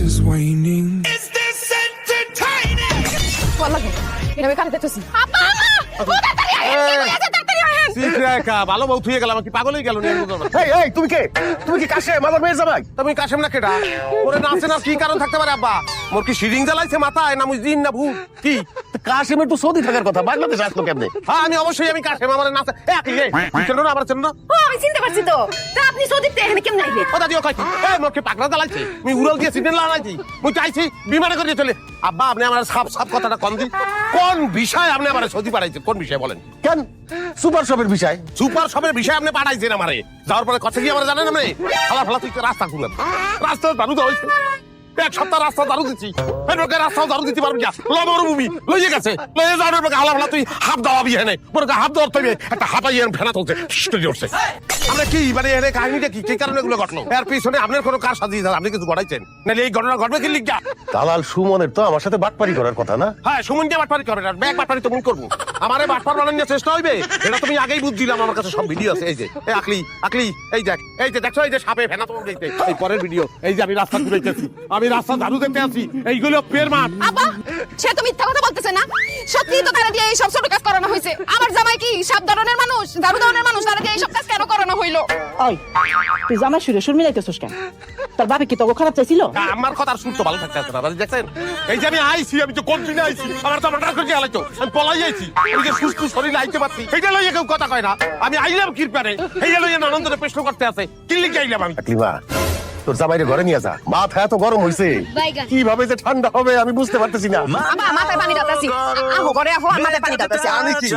is waning. Is this entertaining? লাগে এভাবে কানে দেখতেছি আপা ও তাড়াতাড়ি আয় কি হয়েছে তাড়াতাড়ি আয় শিখরেখা ভালো বউ থুয়ে গেলাম কি পাগল হয়ে গেল নিয়ে বুঝো না। এই তুমি কে? তুমি কি কাশেম আমার মেয়ের জামাই? তুমি কাশেম না কেডা? ওরে নাচে না কি কারণ থাকতে পারে আব্বা? মোর কি শিরিং জ্বালাইছে মাথায় না মুজিন না ভূত কি? কাশেমের তো সৌদি থাকার কথা, বাংলাদেশ আসলো কেমনে? হ্যাঁ আমি অবশ্যই আমি কাশেম আমার নাচে একই এই চেনো না আমার চেনো না? ও আমি চিনতে পারছি তো তা আপনি সৌদিতে এখানে কেমনে আইলে ও দাদিও কইছি এই মোর কি পাগলা জ্বালাইছে? আমি উড়াল দিয়ে সিগন্যাল লাগাইছি মুই চাইছি বিমানে করে চলে। আব্বা আপনি আমার সাপ সাপ কথাটা কোন দিন কোন বিষয় আপনি আমার সৌদি পাঠাইছেন কোন বিষয় বলেন? কেন সুপার শপের বিষয়? সুপার সবের বিষয় আপনি পাঠাইছেন আমারে যাওয়ার পরে কথা কি আমার জানেন আপনি? ফালা ফালা তুই রাস্তা খুলেন রাস্তা দারু দাও এক সপ্তাহ রাস্তা দারু দিচ্ছি এরপরে রাস্তাও দারু দিতে পারবি না মরুভূমি লইয়ে গেছে লইয়ে যাওয়ার পরে হালা ফালা তুই হাফ দাওয়াবি এনে পরে হাফ দেওয়ার তবে একটা হাঁপাই এনে ফেনা চলছে স্টোরি উঠছে। আমরা কি মানে এনে কাহিনীটা কি কি কারণে এগুলো ঘটলো? এর পিছনে আপনার কোনো কার সাজিয়ে আপনি কিছু ঘটাইছেন নাহলে এই ঘটনা ঘটবে কি লিখা? দালাল সুমনের তো আমার সাথে বাটপারি করার কথা না? হ্যাঁ সুমন দিয়ে বাটপারি করবে না ব্যাগ বাটপারি তো মন করবো আমারে বাটপার বানানোর চেষ্টা হইবে এটা তুমি আগেই বুঝ দিলাম। আমার কাছে সব ভিডিও আছে এই যে এই আকলি আকলি এই দেখ এই যে দেখছো এই যে সাপে ফেনা তোমার দেখতে এই পরের ভিডিও এই যে আমি রাস্তা ঘুরাইতেছি আমি রাস্তা ঝাড়ু দিতে আছি এইগুলো পের মাঠ। আপা সে তো মিথ্যা কথা বলতেছে না সত্যি তো তারা দিয়ে এই সব ছোট কাজ করানো হয়েছে আমার জামাই কি সব ধরনের মানুষ দারু ধরনের মানুষ তারা দিয়ে এই সব কাজ কেন করানো হইলো? ওই তুই জামাই সুরে সুর মিলাইতেছিস কেন? তোর বাপে কি তোকে খারাপ চাইছিল? আমার কথা শুন তো ভালো থাকতে আছে না দেখছেন এই যে আমি আইছি আমি তো কন্টিনিউ আইছি আমার তো মার্ডার করে আলাইতো আমি পলাই আইছি এই যে সুস্থ শরীর আইতে পারছি এটা লইয়া কেউ কথা কয় না আমি আইলাম কিরপারে এই লইয়া আনন্দে প্রশ্ন করতে আছে কি লিখে আইলাম আমি? আকলিমা তোর জামাইরে ঘরে নিয়ে যা, মাথা এত গরম হইছে কিভাবে যে ঠান্ডা হবে আমি বুঝতে পারতেছি না। আমা মাথায় পানি ঢালতাছি আহো ঘরে আহো আর মাথায় পানি ঢালতাছি।